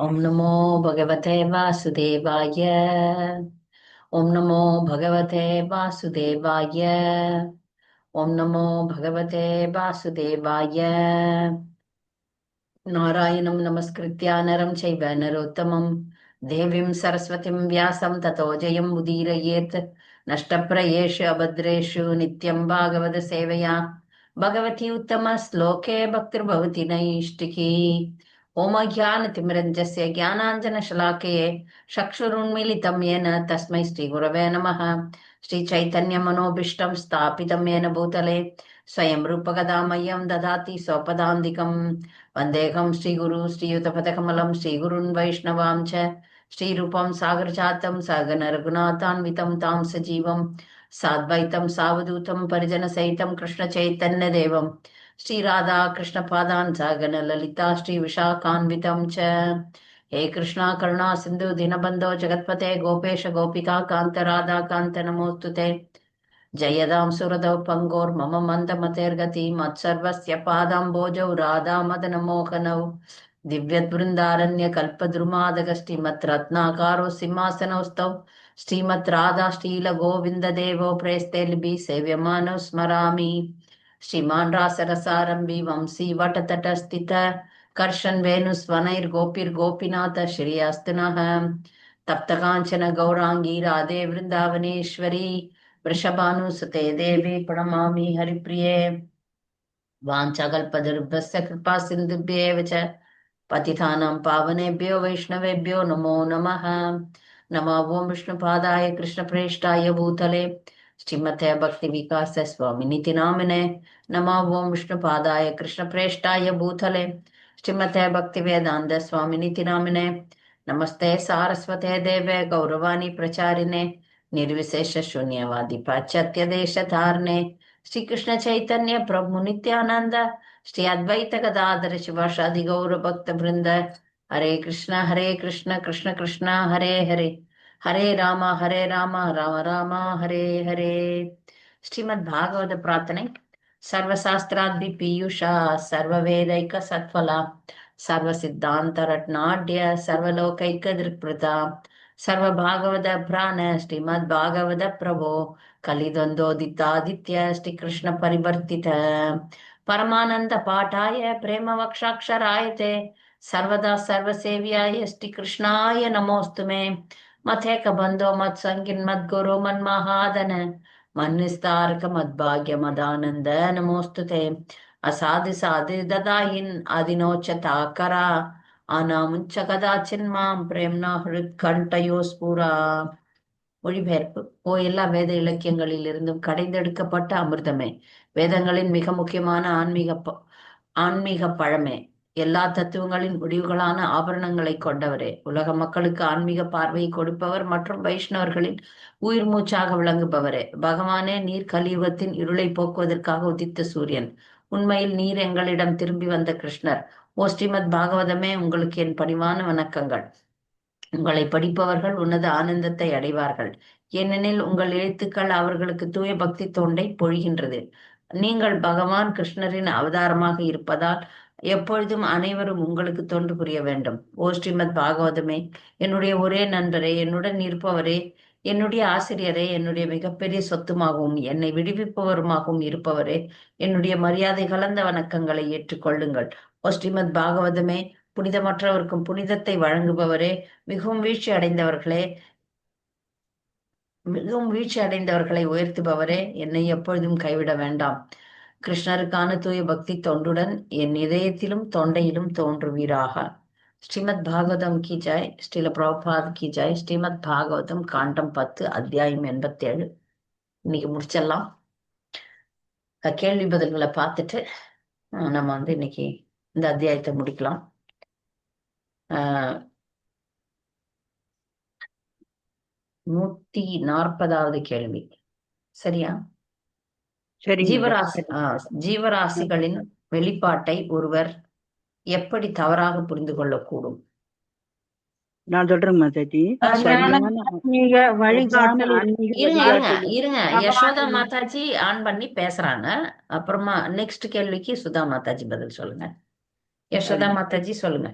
ओम नमो भगवते वासुदेवाय। ओम नमो भगवते वासुदेवाय। ओम नमो भगवते वासुदेवाय। नारायणं नमस्कृत्य नरं चैव नरोत्तमं देवीं सरस्वतीं व्यासं ततो जयं उदीरयेत्। नष्टप्रयेषु अभद्रेषु नित्यं भागवत सेवया भगवती उत्तमश्लोके भक्तिर्भवति नैष्टिकी। ओम ज्ञानतिमिरञ्जस्य ज्ञानाञ्जनशलाकये चक्षुरुन्मीलितं येन तस्मै श्रीगुरवे नमः। श्रीचैतन्यमनोभीष्टं स्थापितं येन भूतले स्वयं रूपकदामह्यं ददाति स्वपदान्तिकम्। वन्देऽहं श्रीगुरु श्रीयुतपदकमलं श्रीगुरुन् वैष्णवां च श्रीरूपं सागरजातं सगण रघुनाथान्वितं तां सजीवं साद्वैतं सावधूतं परिजनसहितं कृष्णचैतन्यदेवं श्रीराधा कृष्णपादान् सगण ललिता श्रीविशाखान्वितं च। हे कृष्णा करुणा सिन्धु दीनबन्धो जगत्पते गोपेश गोपिका कान्त राधा कान्त नमोऽस्तुते। जयदां सुरदौ पङ्गोर्मम मन्दमतेर्गति मत्सर्वस्य पादाम्बोजौ राधामदनमोहनौ दिव्यद्वृन्दारण्यकल्पद्रुमादगस्तिमद्रत्नाकारो सिंहासनौस्तौ श्रीमद् राधा श्रीलगोविन्ददेवो प्रेस्ते लिपि सेव्यमानौ स्मरामि। श्रीमान् रासरसारम्भि वंशी वटतटस्थित कर्षन् वेणुस्वनैर्गोपिर्गोपीनाथ श्रीयस्तु नः। तप्तकाञ्चन गौराङ्गी राधे वृन्दावनेश्वरी वृषभानुसुते देवी प्रणमामि हरिप्रिये। वाञ्छाकल्पतरुभ्यश्च कृपा सिन्धुभ्येव च पतितानां पावनेभ्यो वैष्णवेभ्यो नमो नमः। नमो ओं विष्णुपादाय कृष्णप्रेष्ठाय भूतले श्रीमते भक्तिविकास स्वामिनिति नामिने। नमो ओं विष्णुपादाय कृष्णप्रेष्ठाय भूतले श्रीमते भक्तिवेदान्त स्वामिनिति नामिने। नमस्ते सारस्वते देवे गौरवाणी प्रचारिणे निर्विशेष शून्यवादी पाश्चात्य देश धारणे श्री कृष्ण चैतन्य प्रभु नित्यानंद श्री अद्वैत गदाधर शिवासादि गौर भक्त वृंद। हरे कृष्ण कृष्ण कृष्ण हरे हरे हरे राम राम राम हरे हरे। श्रीमद् भागवत प्रार्थने। सर्वशास्त्रादि पीयूषा सर्ववेदैक सत्फला सर्व सिद्धांत रत्नाढ्य सर्वलोकैक दृक्पृता सर्वभागवत प्राण श्रीमद् भागवत प्रभो कलिद्वन्द्वोदितादित्य श्रीकृष्ण परिवर्तित परमानंद पाठाय प्रेम वक्षाक्षराय ते सर्वदा सर्वसेव्याय श्रीकृष्णाय नमोस्तु मे। मथेक बंधो मत संगिन मत गुरु मन महादन मन्निस्तारक मद्भाग्य मदानंद नमोस्तु ते। असाधु साधु ददाहिन आदिनोचता करा ஆனாமுச்ச கதாச்சின்மாம் பிரேம்னா ஹிருத்கண்டயோ ஸ்புரா. மொழிபெயர்ப்பு. ஓ எல்லா வேத இலக்கியங்களில் இருந்தும் கடைந்தெடுக்கப்பட்ட அமிர்தமே, வேதங்களின் மிக முக்கியமான ஆன்மீக பழமே, எல்லா தத்துவங்களின் முடிவுகளான ஆபரணங்களை கொண்டவரே, உலக மக்களுக்கு ஆன்மீக பார்வையை கொடுப்பவர் மற்றும் வைஷ்ணவர்களின் உயிர் மூச்சாக விளங்குபவரே, பகவானே நீர் கலியுகத்தின் இருளை போக்குவதற்காக உதித்த சூரியன். உண்மையில் நீர் எங்களிடம் திரும்பி வந்த கிருஷ்ணர். ஓ ஸ்ரீமத் பாகவதமே, உங்களுக்கு என் பணிவான வணக்கங்கள். உங்களை படிப்பவர்கள் உன்னத ஆனந்தத்தை அடைவார்கள், ஏனெனில் உங்கள் எழுத்துக்கள் அவர்களுக்கு தூய பக்தி தொண்டை பொழிகின்றது. நீங்கள் பகவான் கிருஷ்ணரின் அவதாரமாக இருப்பதால் எப்பொழுதும் அனைவரும் உங்களுக்கு தொண்டு புரிய வேண்டும். ஓ ஸ்ரீமத் பாகவதமே, என்னுடைய ஒரே நண்பரே, என்னுடன் இருப்பவரே, என்னுடைய ஆசிரியரே, என்னுடைய மிகப்பெரிய சொத்துமாகவும் என்னை விடுவிப்பவருமாகவும் இருப்பவரே, என்னுடைய மரியாதை கலந்த வணக்கங்களை ஏற்றுக்கொள்ளுங்கள். ஓ ஸ்ரீமத் பாகவதமே, புனிதமற்றவருக்கும் புனிதத்தை வழங்குபவரே, மிகவும் வீழ்ச்சி அடைந்தவர்களே, மிகவும் வீழ்ச்சி அடைந்தவர்களை உயர்த்துபவரே, என்னை எப்பொழுதும் கைவிட வேண்டாம். கிருஷ்ணருக்கான தூய பக்தி தொண்டுடன் என் இதயத்திலும் தொண்டையிலும் தோன்றுவீராக. ஸ்ரீமத் பாகவதம் கி ஜாய். ஸ்ரீல பிரபுபாத் கி ஜாய். ஸ்ரீமத் பாகவதம் காண்டம் 10 அத்தியாயம் 87. இன்னைக்கு முடிச்சிடலாம். கேள்வி பதில்களை பார்த்துட்டு நம்ம இன்னைக்கு இந்த அத்தியாயத்தை முடிக்கலாம். 140வது கேள்வி. சரியா? ஜீவராசிகளின் வெளிப்பாட்டை ஒருவர் எப்படி தவறாக புரிந்து கொள்ளக்கூடும்? நான் சொல்றேன் மாதாஜி. இருங்க, யசோதா மாதாஜி ஆன் பண்ணி பேசுறாங்க. அப்புறமா நெக்ஸ்ட் கேள்விக்கு சுதா மாதாஜி பதில் சொல்லுங்க. யசோதா மாதாஜி சொல்லுங்க.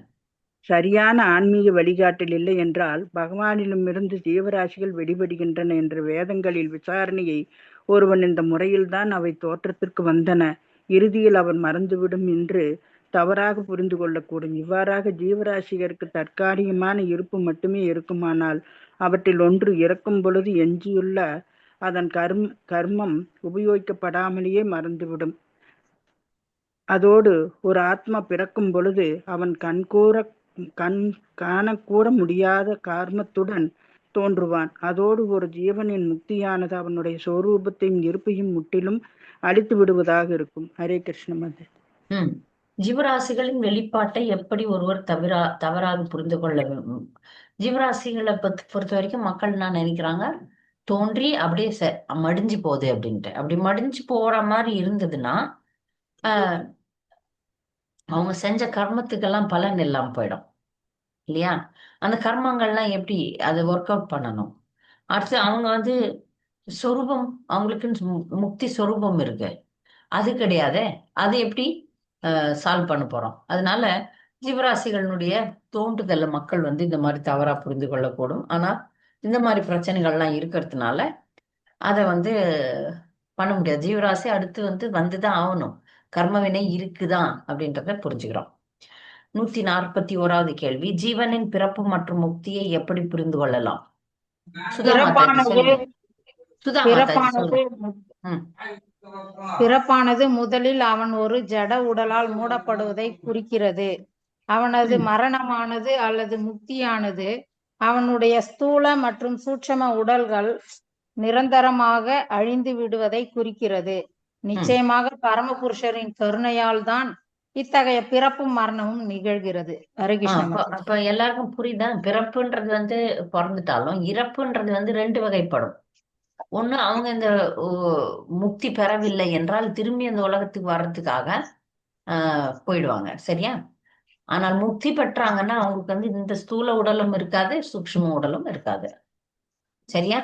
சரியான ஆன்மீக வழிகாட்டல் இல்லை என்றால் பகவானிடமிருந்து ஜீவராசிகள் வெளிப்படுகின்றன என்ற வேதங்களில் விசாரணையை ஒருவன் இந்த முறையில்தான் அவை தோற்றத்திற்கு வந்தன, இறுதியில் அவன் மறந்துவிடும் என்று தவறாக புரிந்து கொள்ளக்கூடும். இவ்வாறாக ஜீவராசிகளுக்கு தற்காலிகமான இருப்பு மட்டுமே இருக்குமானால் அவற்றில் ஒன்று இறக்கும் பொழுது எஞ்சியுள்ள அதன் கர்மம் உபயோகிக்கப்படாமலேயே மறந்துவிடும். அதோடு ஒரு ஆத்மா பிறக்கும் பொழுது அவன் காணக்கூட முடியாத காரணத்துடன் தோன்றுவான். அதோடு ஒரு ஜீவனின் முக்தியானது அவனுடைய சொரூபத்தையும் இருப்பையும் முற்றிலும் அழித்து விடுவதாக இருக்கும். ஹரே கிருஷ்ண மதே. ஜீவராசிகளின் வெளிப்பாட்டை எப்படி ஒருவர் தவறாக புரிந்து கொள்ள வேண்டும்? ஜீவராசிகளை பொறுத்த வரைக்கும் மக்கள் என்ன நினைக்கிறாங்க, தோன்றி அப்படியே மடிஞ்சு போகுது அப்படின்ட்டு. அப்படி மடிஞ்சு போற மாதிரி இருந்ததுன்னா அவங்க செஞ்ச கர்மத்துக்கெல்லாம் பலன் இல்லாம போயிடும் இல்லையா? அந்த கர்மங்கள்லாம் எப்படி அதை ஒர்க் அவுட் பண்ணணும்? அடுத்து அவங்க சொரூபம், அவங்களுக்குன்னு முக்தி சொரூபம் இருக்கு, அது கிடையாதே, அது எப்படி சால்வ் பண்ண போறோம்? அதனால ஜீவராசிகளுடைய தோன்றுதல்ல மக்கள் இந்த மாதிரி தவறா புரிந்து கொள்ளக்கூடும். ஆனா இந்த மாதிரி பிரச்சனைகள்லாம் இருக்கிறதுனால அதை பண்ண முடியாது. ஜீவராசி அடுத்து வந்துதான் ஆகணும், கர்மவினை இருக்குதான் அப்படின்றத புரிஞ்சுக்கிறோம். 141வது கேள்வி, ஜீவனின் பிறப்பு மற்றும் முக்தியை எப்படி புரிந்து கொள்ளலாம்? பிறப்பானது முதலில் அவன் ஒரு ஜட உடலால் மூடப்படுவதை குறிக்கிறது. அவனது மரணமானது அல்லது முக்தியானது அவனுடைய ஸ்தூல மற்றும் சூட்சம உடல்கள் நிரந்தரமாக அழிந்து விடுவதை குறிக்கிறது. நிச்சயமாக பரமபுருஷரின் கருணையால் தான் இத்தகைய பிறப்பும் மரணமும் நிகழ்கிறது. அப்ப எல்லாருக்கும் புரியுதா? பிறப்புன்றது பிறந்துட்டாலும் இறப்புன்றது ரெண்டு வகைப்படும். ஒண்ணு, அவங்க இந்த முக்தி பெறவில்லை என்றால் திரும்பி அந்த உலகத்துக்கு வர்றதுக்காக போயிடுவாங்க, சரியா? ஆனால் முக்தி பெற்றாங்கன்னா அவங்களுக்கு இந்த ஸ்தூல உடலும் இருக்காது, சூக்ஷ்ம உடலும் இருக்காது, சரியா?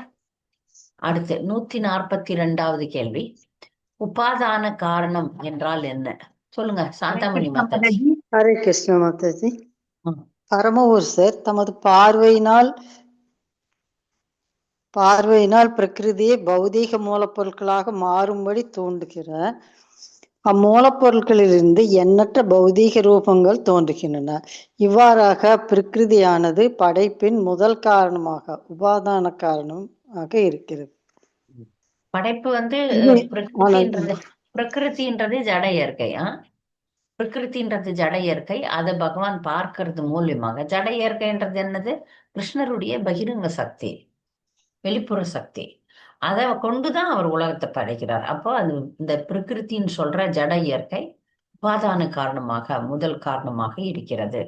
அடுத்து 142வது கேள்வி, உபாதான காரணம் என்றால் என்ன? சொல்லுங்க சாந்தாமணி மாதாஜி. ஹரே கிருஷ்ண மாதாஜி. பரமபுருஷர் தமது பார்வையினால் பிரகிருதியை பௌதீக மூலப்பொருட்களாக மாறும்படி தூண்டுகிறார். அம்மூலப்பொருட்களிலிருந்து எண்ணற்ற பௌதீக ரூபங்கள் தோன்றுகின்றன. இவ்வாறாக பிரகிருதியானது படைப்பின் முதல் காரணமாக உபாதான காரணமாக இருக்கிறது. படைப்பு பிரகிருதின்றது ஜட இயற்கையா? பிரகிருதின்றது ஜட இயற்கை, அதை பகவான் பார்க்கறது மூலியமாக. ஜட இயற்கைன்றது என்னது? கிருஷ்ணருடைய பகிரங்க சக்தி, வெளிப்புற சக்தி. அதை கொண்டுதான் அவர் உலகத்தை படைக்கிறார். அப்போ அது இந்த பிரகிருத்தின்னு சொல்ற ஜட இயற்கை உபாதான காரணமாக, முதல் காரணமாக இருக்கிறது.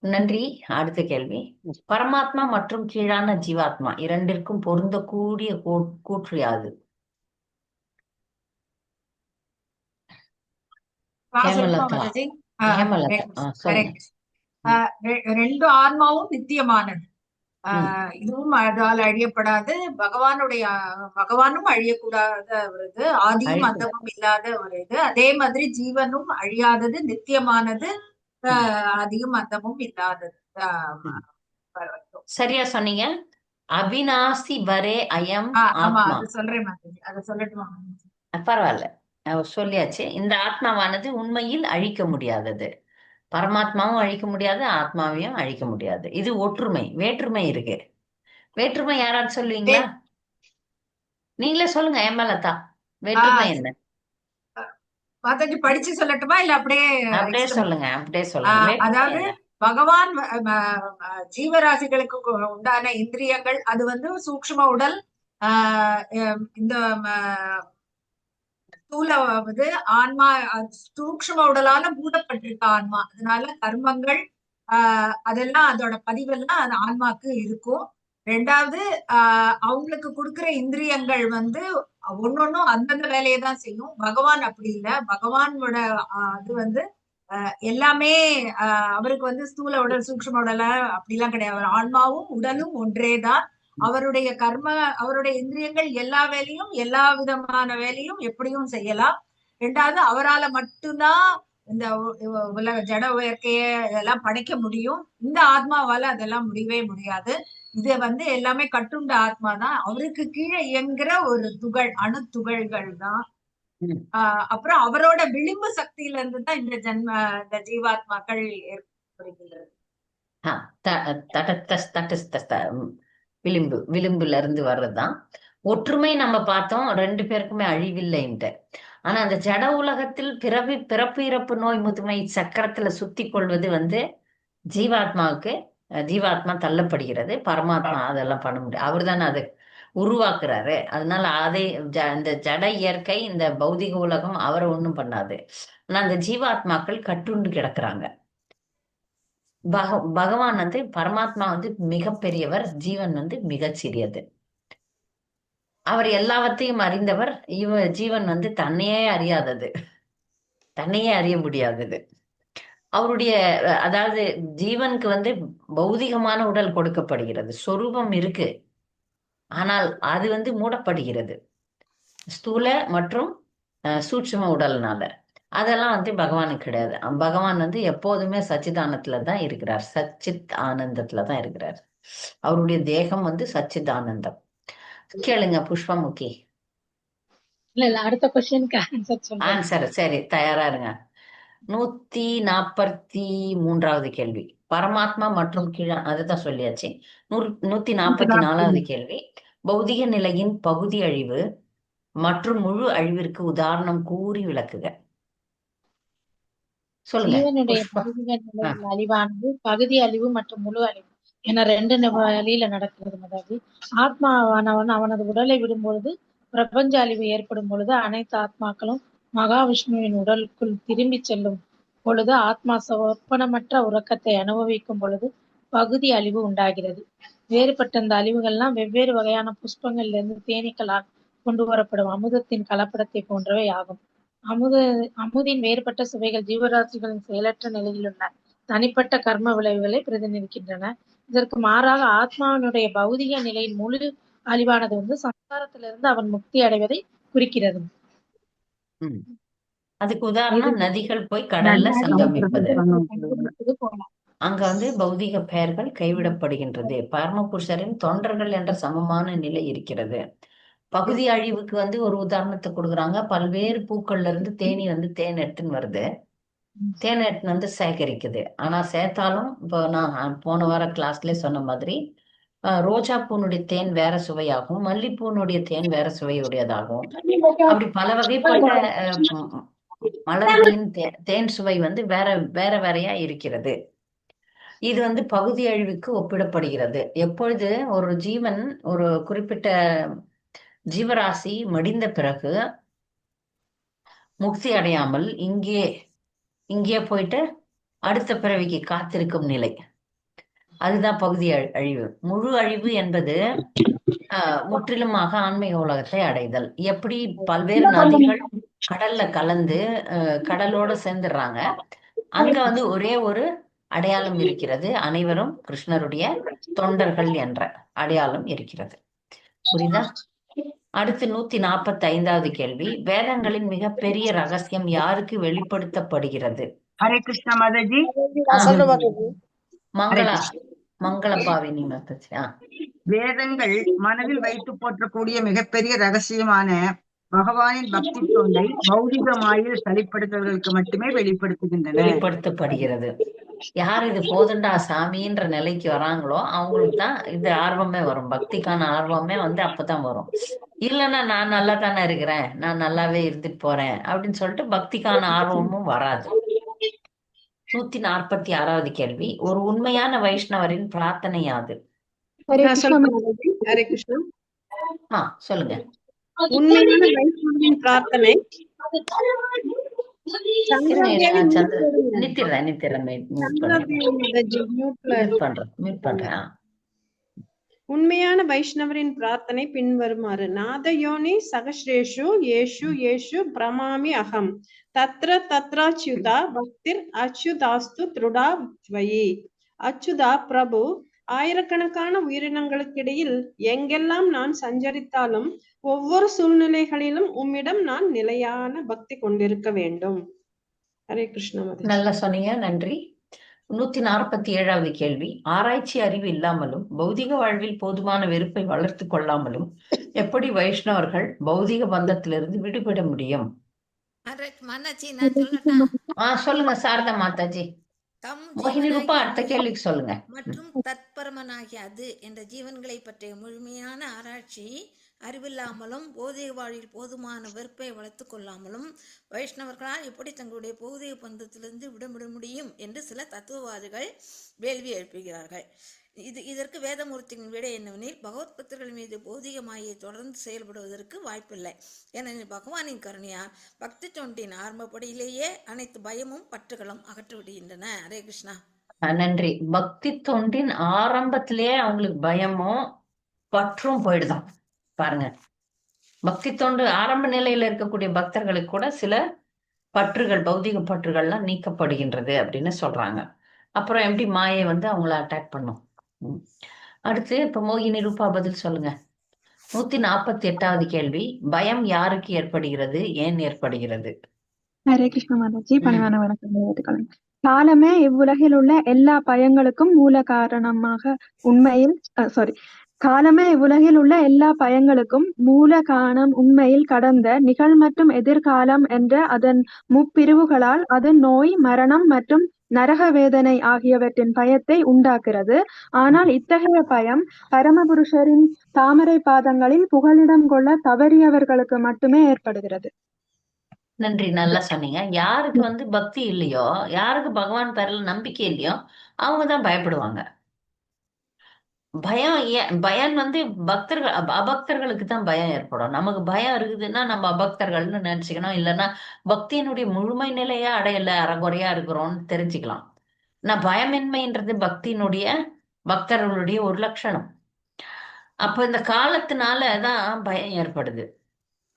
நன்றி. அடுத்த கேள்வி, பரமாத்மா மற்றும் கீழான ஜீவாத்மா இரண்டிற்கும் பொருந்தக்கூடிய கூற்று யாது? ரெண்டு ஆன்மாவும் நித்தியமானது, இதுவும் அதால் அழியப்படாது. பகவானும் அழியக்கூடாத ஒரு இது, ஆதியும் அந்தமும் இல்லாத ஒரு இது. அதே மாதிரி ஜீவனும் அழியாதது, நித்தியமானது, ஆதியும் அந்தமும் இல்லாதது. சரியா சொன்னீங்க. அவிநாசி வரே அயம் ஆமா, அது சொல்றேன், அதை சொல்லட்டுமா? பரவாயில்ல, சொல்லியாச்சு. இந்த ஆத்மாவானது உண்மையில் அழிக்க முடியாதது. பரமாத்மாவும் அழிக்க முடியாது, ஆத்மாவையும் அழிக்க முடியாது. இது ஒற்றுமை. வேற்றுமை இருக்கு. வேற்றுமை யாராவது சொல்லுவீங்களா? நீங்களே சொல்லுங்க. ஏமலதா, வேற்றுமை என்ன? படிச்சு சொல்லட்டுமா இல்ல அப்படியே சொல்லுங்க? அப்படியே சொல்லுங்க. அதாவது பகவான் ஜீவராசிகளுக்கு உண்டான இந்திரியங்கள் அது சூக்ஷ்ம உடல், இந்த ஸ்தூலாவது ஆன்மா, சூக்ஷ்ம உடலால மூடப்பட்டிருக்க ஆன்மா. அதனால கர்மங்கள் அதெல்லாம் அதோட பதிவெல்லாம் அந்த ஆன்மாக்கு இருக்கும். ரெண்டாவது அவங்களுக்கு கொடுக்குற இந்திரியங்கள் ஒன்னொன்னும் அந்தந்த வேலையை தான் செய்யும். பகவான் அப்படி இல்லை. பகவானோட அது எல்லாமே அவருக்கு ஸ்தூல உடல் சூக்ஷ்ம உடல அப்படிலாம் கிடையாது. ஆன்மாவும் உடலும் ஒன்றேதான். அவருடைய அவருடைய இந்திரியங்கள் எல்லா வேலையும், எல்லா விதமான வேலையும் எப்படியும் செய்யலாம். ரெண்டாவது அவரால மட்டும்தான் இந்த உலக ஜட இயற்கைய இதெல்லாம் படைக்க முடியும். இந்த ஆத்மாவால அதெல்லாம் முடியவே முடியாது. இது எல்லாமே கட்டுண்ட ஆத்மா தான். அவருக்கு கீழே இயங்குற ஒரு துகள், அணு துகள்கள் தான். அப்புறம் அவரோட விளிம்பு சக்தியில இருந்து தான் இந்த ஜீவாத்மாக்கள் ஏற்படுகின்றது. விளிம்புல இருந்து வர்றதுதான் ஒற்றுமை. நம்ம பார்த்தோம் 2 பேருக்குமே அழிவில்லைன்ட்டு. ஆனா அந்த ஜட உலகத்தில் பிறப்பு இறப்பு நோய் முதுமை சக்கரத்துல சுத்தி கொள்வது ஜீவாத்மாவுக்கு ஜீவாத்மா தள்ளப்படுகிறது. பரமாத்மா அதெல்லாம் பண்ண முடியும். அவர் தானே அதை உருவாக்குறாரு. அதனால இந்த ஜட இயற்கை, இந்த பௌதிக உலகம் அவரை ஒண்ணும் பண்ணாது. ஆனா அந்த ஜீவாத்மாக்கள் கட்டுண்டு கிடக்குறாங்க. பகவான் பரமாத்மா மிகப்பெரியவர், ஜீவன் மிகச் சிறியது. அவர் எல்லாவற்றையும் அறிந்தவர். ஜீவன் தன்னையே அறியாதது, தன்னையே அறிய முடியாதது. அவருடைய அதாவது ஜீவனுக்கு பௌதிகமான உடல் கொடுக்கப்படுகிறது, சொரூபம் இருக்கு, ஆனால் அது மூடப்படுகிறது ஸ்தூல மற்றும் சூட்சும உடல்னால. அதெல்லாம் பகவானுக்கு கிடையாது. பகவான் எப்போதுமே சச்சிதானத்துல தான் இருக்கிறார், சச்சித் ஆனந்தத்துல தான் இருக்கிறார். அவருடைய தேகம் சச்சித் ஆனந்தம். கேளுங்க புஷ்பமுகி. இல்ல அடுத்த கொஸ்டினுக்கு ஆன்சர். சரி, தயாரா இருங்க. 143வது கேள்வி பரமாத்மா மற்றும் அதுதான் சொல்லியாச்சு. 144வது கேள்வி பௌதிக நிலையின் பகுதி அழிவு மற்றும் முழு அழிவிற்கு உதாரணம் கூறி விளக்குக. சொல்லுங்க. ஜீவனுடைய பௌதிக நிலையின் அழிவானது பகுதி அழிவு மற்றும் முழு அழிவு என 2 வழியில நடக்கிறது. அதாவது ஆத்மாவானவன் அவனது உடலை விடும்பொழுது பிரபஞ்ச அழிவு ஏற்படும் பொழுது அனைத்து ஆத்மாக்களும் மகாவிஷ்ணுவின் உடலுக்குள் திரும்பி செல்லும் பொழுது ஆத்மா சொப்பனமற்ற உறக்கத்தை அனுபவிக்கும் பொழுது பகுதி அழிவு உண்டாகிறது. வேறுபட்ட இந்த அழிவுகள்லாம் வெவ்வேறு வகையான புஷ்பங்கள்ல இருந்து தேனீக்களால் கொண்டு வரப்படும் அமுதத்தின் கலப்படத்தை போன்றவை ஆகும். அமுதின் வேறுபட்ட சுவைகள் ஜீவராசிகளின் செயலற்ற நிலையில் உள்ள தனிப்பட்ட கர்ம விளைவுகளை பிரதிநிதிக்கின்றன. இதற்கு மாறாக ஆத்மாவினுடைய பௌதிக நிலையின் முழு அழிவானது சம்சாரத்திலிருந்து அவன் முக்தி அடைவதை குறிக்கிறது. அதுக்கு உதாரணம் நதிகள் போய் கடல்ல சங்கமிப்பது. அங்க பௌதிக பெயர்கள் கைவிடப்படுகின்றது. பரமபுருஷரின் தொண்டர்கள் என்ற சமமான நிலை இருக்கிறது. பகுதி அழிவுக்கு ஒரு உதாரணத்தை கொடுக்குறாங்க. பல்வேறு பூக்கள்ல இருந்து தேனி தேன் எடுத்துன்னு வருது. தேன் எடுத்துன்னு சேகரிக்குது. ஆனா சேர்த்தாலும் இப்போ நான் போன வார கிளாஸ்ல சொன்ன மாதிரி ரோஜா பூனுடைய தேன் வேற சுவையாகும், மல்லிப்பூனுடைய தேன் வேற சுவையுடையதாகும். அப்படி பல வகைப்பட்ட மலர்களின் தேன் சுவை வேற வேற வேறையா இருக்கிறது. இது பகுதி அழிவுக்கு ஒப்பிடப்படுகிறது. எப்பொழுது ஒரு ஜீவன் ஒரு குறிப்பிட்ட ஜீவராசி மடிந்த பிறகு முக்தி அடையாமல் இங்கே போயிட்டு அடுத்த பிறவிக்கு காத்திருக்கும் நிலை, அதுதான் பகுதி அழிவு. முழு அழிவு என்பது முற்றிலுமாக ஆன்மீக உலகத்தை அடைதல். எப்படி பல்வேறு நதிகள் கடல்ல கலந்து கடலோட சேர்ந்துடுறாங்க, அங்க ஒரே ஒரு அடையாளம் இருக்கிறது, அனைவரும் கிருஷ்ணருடைய தொண்டர்கள் என்ற அடையாளம் இருக்கிறது. புரியுதா? அடுத்து 145வது கேள்வி வேதங்களின் மிகப்பெரிய ரகசியம் யாருக்கு வெளிப்படுத்தப்படுகிறது? ஹரே கிருஷ்ணா மாதாஜி. மங்களபாவினி மாதாஜி. வேதங்கள் மனதில் வைத்து போற்றக்கூடிய மிகப்பெரிய ரகசியமான பகவானின் பக்தி தொண்டை பௌதிக மாயில் சலிப்படுத்தவர்களுக்கு மட்டுமே வெளிப்படுத்தப்படுகிறது. யார் இது போதுண்டா சாமின்ற நிலைக்கு வராங்களோ அவங்களுக்கு தான் இது ஆர்வமே வரும். பக்திக்கான ஆர்வமே அப்பதான் வரும். இல்லைன்னா நான் நல்லா தானே இருக்கிறேன், நான் நல்லாவே இருந்துட்டு போறேன் அப்படின்னு சொல்லிட்டு பக்திக்கான ஆர்வமும் வராது. 146வது கேள்வி ஒரு உண்மையான வைஷ்ணவரின் பிரார்த்தனை யாது? ஹரே கிருஷ்ணா. சொல்லுங்க. உண்மையான வைஷ்ணவரின் பிரார்த்தனை உண்மையான வைஷ்ணவரின் பிரார்த்தனை பின்வருமாறு. நாதயோனி சகஸ்ரேஷு ஏஷு ஏஷு பிரமாமி அகம் தத்ர தத்ராச்யுதா பக்திர் அச்சுதாஸ்து திருடா வயி. அச்சுதா பிரபு, ஆயிரக்கணக்கான உயிரினங்களுக்கிடையில் எங்கெல்லாம் நான் சஞ்சரித்தாலும் ஒவ்வொரு சூழ்நிலைகளிலும் உம்மிடம் நான் நிலையான பக்தி கொண்டிருக்க வேண்டும். ஹரே கிருஷ்ணா மாதாஜி. நல்லா சொன்னீங்க, நன்றி. 147வது கேள்வி. ஆராய்ச்சி அறிவு இல்லாமலும் பௌதிக வாழ்வில் போதுமான வெறுப்பை வளர்த்து கொள்ளாமலும் எப்படி வைஷ்ணவர்கள் பௌதிக பந்தத்திலிருந்து விடுபட முடியும்? மாதாஜி நான் சொல்லட்டா? சொல்லுங்க சாரதா மாதாஜி. தம் மோகினி ரூபா அடுத்த ஜீவனாகிய கேள்விக்கு சொல்லுங்க. மற்றும் தற்பரமனாகிய அது என்ற ஜீவன்களை பற்றிய முழுமையான ஆராய்ச்சி அறிவில்லாமலும் போதிக வாழ்வில் போதுமான வெறுப்பை வளர்த்து கொள்ளாமலும் வைஷ்ணவர்களால் எப்படி தங்களுடைய போதிக பந்தத்திலிருந்து விடமுட முடியும் என்று சில தத்துவவாதிகள் வேள்வி எழுப்புகிறார்கள். இதற்கு வேதமூர்த்தியின் விடை என்னவெனில் பகவத் பக்தர்கள் மீது போதிக மாயை தொடர்ந்து செயல்படுவதற்கு வாய்ப்பில்லை. ஏனெனில் பகவானின் கருணையால் பக்தி தொண்டின் ஆரம்பப்படியிலேயே அனைத்து பயமும் பற்றுகளும் அகற்றிவிடுகின்றன. ஹரே கிருஷ்ணா. நன்றி. பக்தி தொண்டின் ஆரம்பத்திலேயே அவங்களுக்கு பயமும் பற்றும் போயிடுதான். பாருங்க, பக்தி தொண்டு ஆரம்ப நிலையில இருக்கக்கூடிய பக்தர்களுக்கு கூட சில பற்றுகள், பௌதிக பற்றுகள்லாம் நீக்கப்படுகின்றது அப்படின்னு சொல்றாங்க. அப்புறம் எப்படி மாயை வந்து அவங்கள அட்டாக் பண்ணும். அடுத்து இப்ப மோகினி ரூபா பதில் சொல்லுங்க. 148வது கேள்வி. பயம் யாருக்கு ஏற்படுகிறது, ஏன் ஏற்படுகிறது? ஹரே கிருஷ்ண மாதாஜி, பணிவான வணக்கம். காலமே இவ்வுலகில் உள்ள எல்லா பயங்களுக்கும் மூல காரணமாக காலமே இவ்வுலகில் உள்ள எல்லா பயங்களுக்கும் மூல காரணம் உண்மையில் கடந்த நிகழ் மற்றும் எதிர்காலம் என்ற அதன் முப்பிரிவுகளால் அது நோய், மரணம் மற்றும் நரக வேதனை ஆகியவற்றின் பயத்தை உண்டாக்குகிறது. ஆனால் இத்தகைய பயம் பரமபுருஷரின் தாமரை பாதங்களில் புகலிடம் கொள்ள தவறியவர்களுக்கு மட்டுமே ஏற்படுகிறது. நன்றி, நல்லா சொன்னீங்க. யாருக்கு வந்து பக்தி இல்லையோ, யாருக்கு பகவான் பேர்ல நம்பிக்கை இல்லையோ, அவங்கதான் பயப்படுவாங்க. பயம் வந்து பக்தர்கள், அபக்தர்களுக்கு தான் பயம் ஏற்படும். நமக்கு பயம் இருக்குதுன்னா நம்ம அபக்தர்கள்னு நினைச்சுக்கணும். இல்லைன்னா பக்தியினுடைய முழுமை நிலையா அடையல, அறகுறையா இருக்கிறோம்னு தெரிஞ்சுக்கலாம். பயமின்மைன்றது பக்தியினுடைய, பக்தர்களுடைய ஒரு லட்சணம். அப்ப இந்த காலத்தினாலதான் பயம் ஏற்படுது.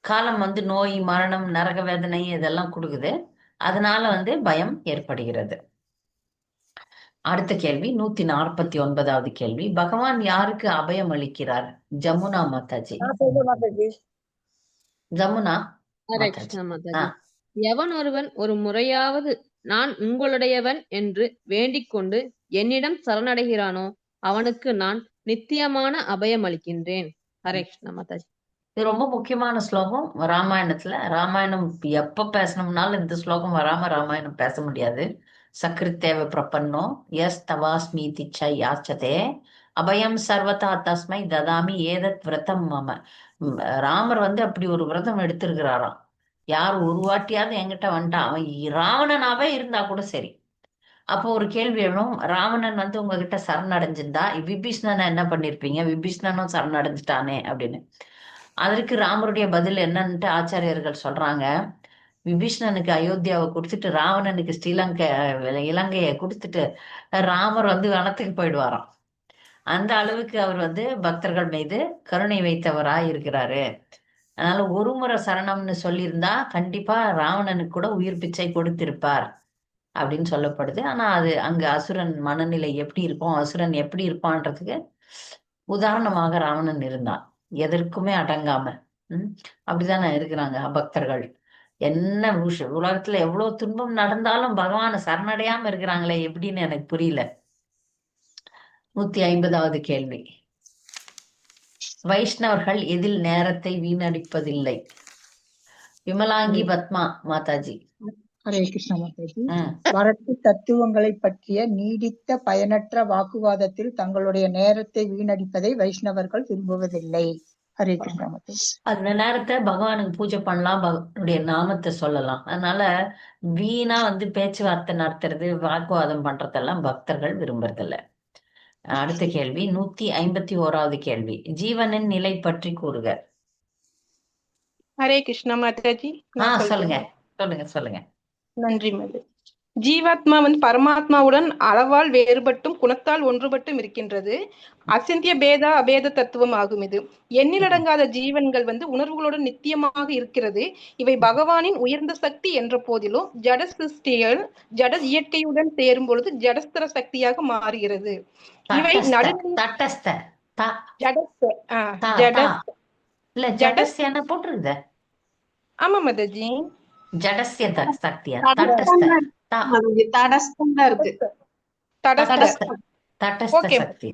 காலம் வந்து நோய், மரணம், நரக வேதனை இதெல்லாம் கொடுக்குது. அதனால வந்து பயம் ஏற்படுகிறது. அடுத்த கேள்வி 149வது கேள்வி. பகவான் யாருக்கு அபயம் அளிக்கிறார்? ஜமுனா மாதாஜி. ஜமுனா மாதாஜி. எவன் ஒருவன் ஒரு முறையாவது நான் உங்களுடையவன் என்று வேண்டிக் கொண்டு என்னிடம் சரணடைகிறானோ அவனுக்கு நான் நித்தியமான அபயம் அளிக்கின்றேன். ஹரே கிருஷ்ணா மாதாஜி. இது ரொம்ப முக்கியமான ஸ்லோகம் ராமாயணத்துல. ராமாயணம் எப்ப பேசணும்னாலும் இந்த ஸ்லோகம் வராம ராமாயணம் பேச முடியாது. சக்ரித்தேவ பிரபன்னோ எஸ் தவாஸ்மீதி சை யாச்சதே அபயம் சர்வதா தஸ்மை ததாமி ஏதத் விரதம் மம. ராமர் வந்து அப்படி ஒரு விரதம் எடுத்திருக்கிறாராம். யார் ஒரு வாட்டியாவது என்கிட்ட வந்துட்டான், அவன் ராவணனாவே இருந்தா கூட சரி. அப்போ ஒரு கேள்வி வேணும், ராவணன் வந்து உங்ககிட்ட சரணடைஞ்சிருந்தா விபீஷ்ணனை என்ன பண்ணிருப்பீங்க? விபீஷ்ணனும் சரணடைஞ்சிட்டானே அப்படின்னு. அதற்கு ராமருடைய பதில் என்னன்ட்டு ஆச்சாரியர்கள் சொல்றாங்க. விபீஷ்ணனுக்கு அயோத்தியாவை கொடுத்துட்டு ராவணனுக்கு இலங்கையை கொடுத்துட்டு ராமர் வந்து வனத்துக்கு போயிடுவாராம். அந்த அளவுக்கு அவர் வந்து பக்தர்கள் மீது கருணை வைத்தவராய் இருக்கிறாரு. அதனால ஒரு முறை சரணம்னு சொல்லியிருந்தா கண்டிப்பா ராவணனுக்கு கூட உயிர் பிச்சை கொடுத்திருப்பார் அப்படின்னு சொல்லப்படுது. ஆனா அது அங்க அசுரன் மனநிலை எப்படி இருக்கும், அசுரன் எப்படி இருப்பான்றதுக்கு உதாரணமாக ராவணன் இருந்தான். எதற்குமே அடங்காம அப்படிதானே இருக்கிறாங்க பக்தர்கள். என்ன உலகத்துல எவ்வளவு துன்பம் நடந்தாலும் பகவான சரணடையாம இருக்கிறாங்களே எப்படின்னு எனக்கு புரியல. 150வது கேள்வி. வைஷ்ணவர்கள் எதில் நேரத்தை வீணடிப்பதில்லை? விமலாங்கி பத்மா மாதாஜி. ஹரே கிருஷ்ண மாதாஜி. வரட்டு தத்துவங்களை பற்றிய நீடித்த பயனற்ற வாக்குவாதத்தில் தங்களுடைய நேரத்தை வீணடிப்பதை வைஷ்ணவர்கள் விரும்புவதில்லை. ஹரே கிருஷ்ண மாதாஜி. அந்த நேரத்தை பகவானுக்கு பூஜை பண்ணலாம், பகவானுடைய நாமத்தை சொல்லலாம். அதனால வீணா வந்து பேச்சுவார்த்தை நடத்துறது, வாக்குவாதம் பண்றதெல்லாம் பக்தர்கள் விரும்புறதில்ல. அடுத்த கேள்வி 151வது கேள்வி. ஜீவனின் நிலை பற்றி கூறுக. ஹரே கிருஷ்ணா மாதாஜி. சொல்லுங்க. நன்றி மாதாஜி. ஜீவாத்மா வந்து பரமாத்மாவுடன் அளவால் வேறுபட்டும் குணத்தால் ஒன்றுபட்டும் இருக்கின்றது. அசிந்திய பேத அபேத தத்துவம் ஆகும். இது எண்ணிலடங்காத ஜீவன்கள் வந்து உணர்வுகளுடன் நித்தியமாக இருக்கிறது. இவை பகவானின் உயர்ந்த சக்தி என்ற போதிலும் ஜட சிருஷ்டிகள் ஜட இயற்கையுடன் சேரும் பொழுது ஜடஸ்தர சக்தியாக மாறுகிறது. இவை ஆமா மாதாஜி. ஜடஸ்ய சக்தியா தடஸ்தம் தட்டஸ்த தான் மாதாஜி, தடஸ்தம் தான் இருக்கு. தடஸ்த தடஸ்த தட்டஸ்த ஓகே. சக்தி.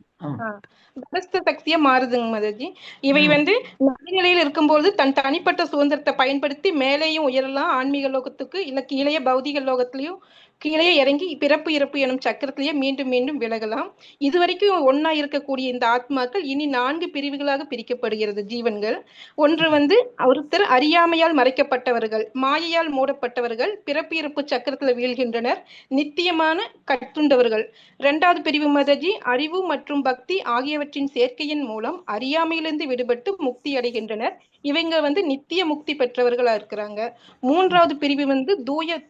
தடஸ்த சக்தியா மாறுதுங்க மாதாஜி. இவை வந்து நடுநிலையில் இருக்கும்போது தன் தனிப்பட்ட சுதந்திரத்தை பயன்படுத்தி மேலேயும் உயரலாம், ஆன்மீக லோகத்துக்கு, இல்ல கீழே பௌதிக லோகத்திலயும் கீழே இறங்கி பிறப்பு இறப்பு எனும் சக்கரத்திலேயே மீண்டும் மீண்டும் விலகலாம். இதுவரைக்கும் ஒன்னா இருக்கக்கூடிய இந்த ஆத்மாக்கள் இனி 4 பிரிவுகளாக பிரிக்கப்படுகிறது ஜீவன்கள். ஒன்று வந்து ஒருத்தர் அறியாமையால் மறைக்கப்பட்டவர்கள், மாயையால் மூடப்பட்டவர்கள், பிறப்பு இறப்பு சக்கரத்துல வீழ்கின்றனர், நித்தியமான கட்டுண்டவர்கள். 2வது பிரிவு மாதாஜி அறிவு மற்றும் பக்தி ஆகியவற்றின் சேர்க்கையின் மூலம் அறியாமையிலிருந்து விடுபட்டு முக்தி அடைகின்றனர். இவங்க வந்து நித்திய முக்தி பெற்றவர்களா இருக்கிறாங்க. 3வது பிரிவு வந்து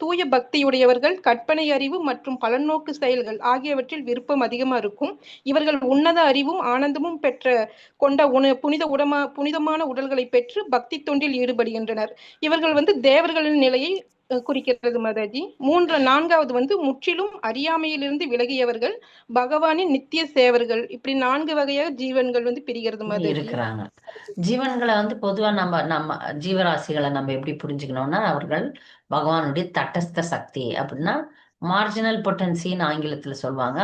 தூய பக்தியுடையவர்கள், கற்பனை அறிவு மற்றும் பலநோக்கு செயல்கள் ஆகியவற்றில் விருப்பம் அதிகமா இருக்கும். இவர்கள் உன்னத அறிவும் ஆனந்தமும் கொண்ட புனிதமான உடல்களை பெற்று பக்தி தொண்டில் ஈடுபடுகின்றனர். இவர்கள் வந்து தேவர்களின் நிலையை குறிக்கிறது மாதாஜி. 4வது வந்து முற்றிலும் அறியாமையிலிருந்து விலகியவர்கள், பகவானின் நித்திய சேவர்கள். இப்படி 4 வகையாக ஜீவன்கள் வந்து பிரிகிறது மாதாஜி. இருக்கிறாங்க. ஜீவன்களை வந்து பொதுவா நம்ம ஜீவராசிகளை நம்ம எப்படி புரிஞ்சுக்கணும்னா, அவர்கள் பகவானுடைய தட்டஸ்த சக்தி அப்படின்னா மார்ஜினல் பொட்டன்சின்னு ஆங்கிலத்துல சொல்லுவாங்க.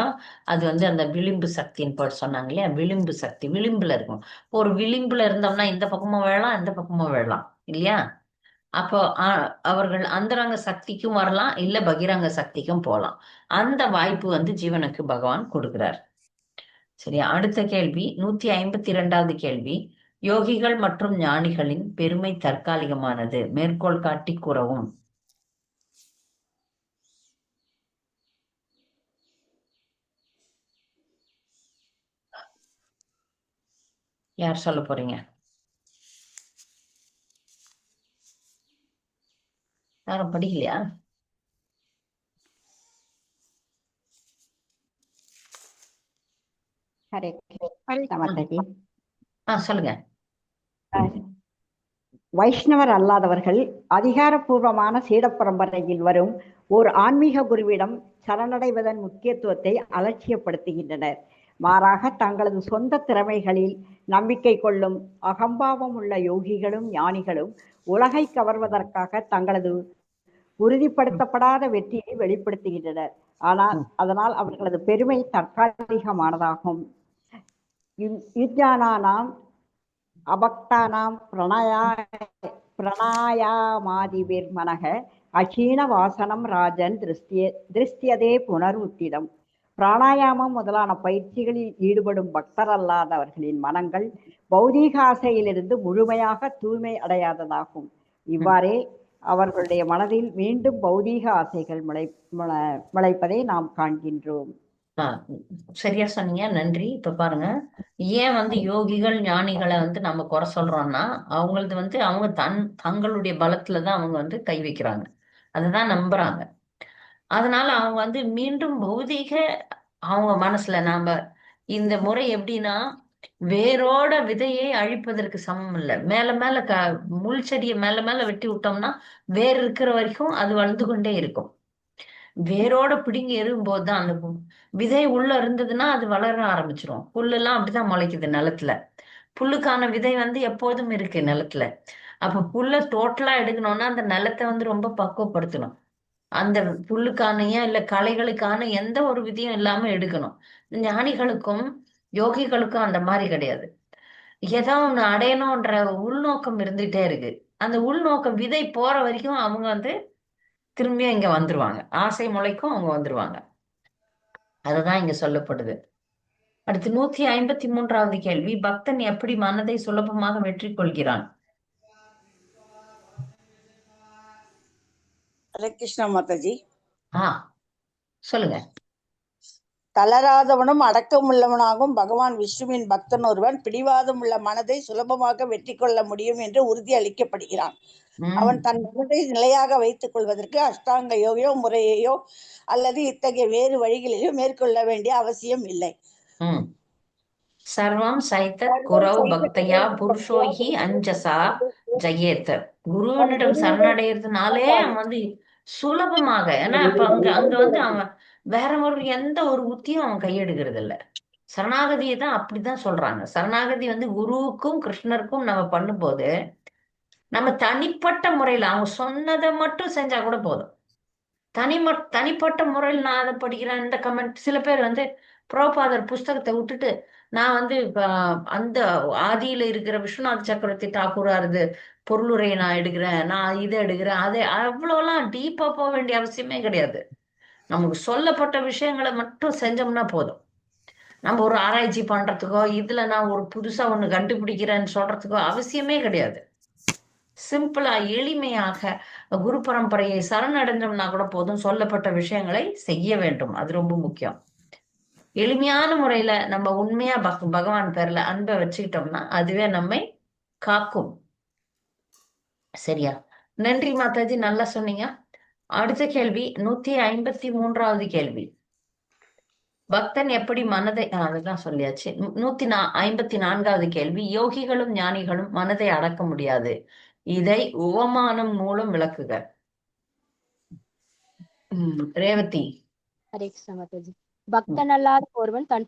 அது வந்து அந்த விளிம்பு சக்தின்னு போட்டு சொன்னாங்க இல்லையா, விளிம்பு சக்தி விளிம்புல இருக்கும். ஒரு விளிம்புல இருந்தோம்னா இந்த பக்கமும் விழலாம், இந்த பக்கமும் விழலாம் இல்லையா. அப்போ அவர்கள் அந்தரங்க சக்திக்கும் வரலாம், இல்ல பகிரங்க சக்திக்கும் போகலாம். அந்த வாய்ப்பு வந்து ஜீவனுக்கு பகவான் கொடுக்கிறார். சரியா. அடுத்த கேள்வி 152வது கேள்வி. யோகிகள் மற்றும் ஞானிகளின் பெருமை தற்காலிகமானது, மேற்கோள் காட்டி கூறவும். யார் சொல்ல போறீங்க? யாரும் படிக்கலையா? ஹரே கிருஷ்ணா மாதாஜி. சொல்லுங்க. வைஷ்ணவர் அல்லாதவர்கள் அதிகாரப்பூர்வமான சீட பரம்பரையில் வரும் ஓர் ஆன்மீக குருவிடம் சரணடைவதன் முக்கியத்துவத்தை அலட்சியப்படுத்துகின்றனர். மாறாக தங்களது சொந்த திறமைகளில் நம்பிக்கை கொள்ளும் அகம்பாவம் உள்ள யோகிகளும் ஞானிகளும் உலகை கவர்வதற்காக தங்களது உறுதிப்படுத்தப்படாத வெற்றியை வெளிப்படுத்துகின்றனர். ஆனால் அதனால் அவர்களது பெருமை தற்காலிகமானதாகும். யுஜானானாம் அபக்தானாம் பிரணாயாமாதிபிர் மனக அக்ஷீண வாசனம் ராஜன் திருஷ்டியதே புனருத்திடம். பிராணாயாமம் முதலான பயிற்சிகளில் ஈடுபடும் பக்தர் அல்லாதவர்களின் மனங்கள் பௌதீக ஆசையிலிருந்து முழுமையாக தூய்மை அடையாததாகும். இவ்வாறே அவர்களுடைய மனதில் மீண்டும் பௌதீக ஆசைகள் முளைப்பதை நாம் காண்கின்றோம். சரியா சொன்னீங்க, நன்றி. இப்ப பாருங்க, ஏன் வந்து யோகிகள் ஞானிகளை வந்து நம்ம குறை சொல்றோம்னா, அவங்களது வந்து அவங்க தங்களுடைய பலத்துலதான் அவங்க வந்து கை வைக்கிறாங்க, அதுதான் நம்புறாங்க. அதனால அவங்க வந்து மீண்டும் பௌதீக அவங்க மனசுல நாம இந்த முறை எப்படின்னா, வேரோட விதையை அழிப்பதற்கு சமம் இல்லை. மேல மேல முள் செடியை மேல மேல வெட்டி விட்டோம்னா வேர் இருக்கிற வரைக்கும் அது வளர்ந்து கொண்டே இருக்கும். வேரோட பிடுங்கி எறும்போது தான் அந்த விதை உள்ள இருந்ததுன்னா அது வளர ஆரம்பிச்சிரும். புல்லெல்லாம் அப்படிதான் முளைக்குது நிலத்துல. புல்லுக்கான விதை வந்து எப்போதும் இருக்கு நிலத்துல. அப்ப புல்லை டோட்டலா எடுக்கணும்னா அந்த நிலத்தை வந்து ரொம்ப பக்குவப்படுத்தணும். அந்த புல்லுக்கானையும் இல்ல களைகளுக்கான எந்த ஒரு விதையும் இல்லாம எடுக்கணும். ஞானிகளுக்கும் யோகிகளுக்கும் அந்த மாதிரி கிடையாது. ஏதோ ஒண்ணு அடையணும்ன்ற உள்நோக்கம் இருந்துகிட்டே இருக்கு. அந்த உள்நோக்கம் விதை போற வரைக்கும் அவங்க வந்து திரும்பியும் இங்க வந்துருவாங்க. ஆசை முளைக்கும் அவங்க வந்துருவாங்க. அதுதான் இங்க சொல்லப்படுது. அடுத்து 153வது கேள்வி. பக்தன் எப்படி மனதை சுலபமாக வெற்றி கொள்கிறான்? ஹரே கிருஷ்ணா மாதாஜி. சொல்லுங்க. தளராதவனும் அடக்கமுள்ளவனாகவும் பகவான் விஷ்ணுவின் பக்தன் ஒருவன் பிடிவாதம் உள்ள மனதை சுலபமாக வெற்றி கொள்ள முடியும் என்று உறுதி அளிக்கப்படுகிறான். அவன் தன் மனதை நிலையாக வைத்துக் கொள்வதற்கு அஷ்டாங்க யோகையோ முறையோ அல்லது இத்தகைய வேறு வழிகளிலோ மேற்கொள்ள வேண்டிய அவசியம் இல்லை. சர்வம் சைத்த குரவ் பக்தையா புருஷோஹி அஞ்சசா ஜெயேத். குருவனிடம் சரணடைகிறதுனாலே அவன் வந்து சுலபமாக, ஏன்னா இப்ப அங்க வந்து அவன் வேற ஒரு எந்த ஒரு உத்தியும் அவன் கையெடுக்கிறது இல்ல. சரணாகதியை தான் அப்படிதான் சொல்றாங்க. சரணாகதி வந்து குருவுக்கும் கிருஷ்ணருக்கும் நம்ம பண்ணும்போது நம்ம தனிப்பட்ட முறையில அவங்க சொன்னதை மட்டும் செஞ்சா கூட போதும். தனிப்பட்ட முறையில் நான் அதை படிக்கிறேன், இந்த கமெண்ட். சில பேர் வந்து புரோபாதர் புஸ்தகத்தை விட்டுட்டு நான் வந்து அந்த ஆதியில இருக்கிற விஸ்வநாத் சக்கரவர்த்தி தாக்கூராருது பொருளுரையை நான் எடுக்கிறேன், நான் இதை எடுக்கிறேன், அதை அவ்வளோலாம் டீப்பா போக வேண்டிய அவசியமே கிடையாது. நமக்கு சொல்லப்பட்ட விஷயங்களை மட்டும் செஞ்சோம்னா போதும். நம்ம ஒரு ஆராய்ச்சி பண்றதுக்கோ இதுல நான் ஒரு புதுசா ஒண்ணு கண்டுபிடிக்கிறேன்னு சொல்றதுக்கோ அவசியமே கிடையாது. சிம்பிளா எளிமையாக குரு பரம்பரையை சரணடைஞ்சோம்னா கூட போதும். சொல்லப்பட்ட விஷயங்களை செய்ய வேண்டும், அது ரொம்ப முக்கியம். எளிமையான முறையில நம்ம உண்மையா பகவான் பேர்ல அன்பை வச்சுக்கிட்டோம்னா அதுவே நம்மை காக்கும். சரியா? நன்றி மாதாஜி, நல்லா சொன்னீங்க. அடுத்த கேள்வி 153வது கேள்வி. பக்தன் எப்படி மனதை அதுதான் சொல்லியாச்சு. 154வது கேள்வி. யோகிகளும் ஞானிகளும் மனதை அடக்க முடியாது, இதை உவமானம் மூலம் விளக்குக. ரேவதி. ஹரே கிருஷ்ண மாதாஜி. பக்தன் அல்லாத ஒருவன் தன்